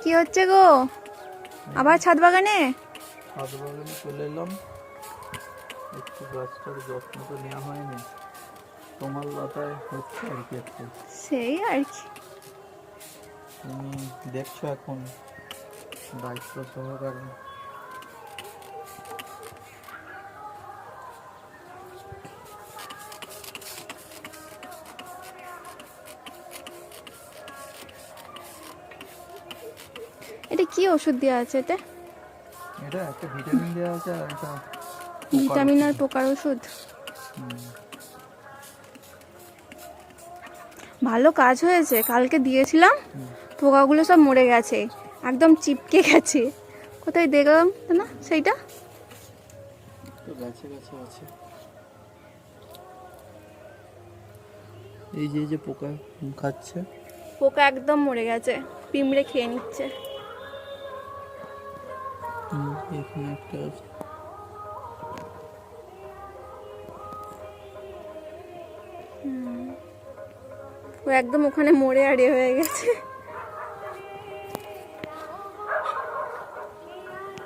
কি হচ্ছে গো? আবার ছাদ বাগানে? ছাদ বাগানে চলে এলাম। একটু গাছটার যত্ন তো নেওয়া হয়নি, তোমার লতায় হচ্ছে আর কি একটু। সেই আর কি। তুমি দেখছো এখন দায়িত্ব সহকারে। এটা কি ওষুধ দেওয়া আছে এতে? এটা একটা ভিটামিন দেওয়া আছে আর একটা ভিটামিন আর পোকার ওষুধ। ভালো কাজ হয়েছে, কালকে দিয়েছিলাম, পোকাগুলো সব মরে গেছে, একদম চিপকে গেছে। কোথায় দেখলাম না সেইটা? তো গাছে গাছে আছে। এই যে পোকা খাচ্ছে, পোকা একদম মরে গেছে, পিঁমড়ে খেয়ে নিচ্ছে। এখানে একটা আছে। ও একদম ওখানে মরে আর হয়ে গেছে।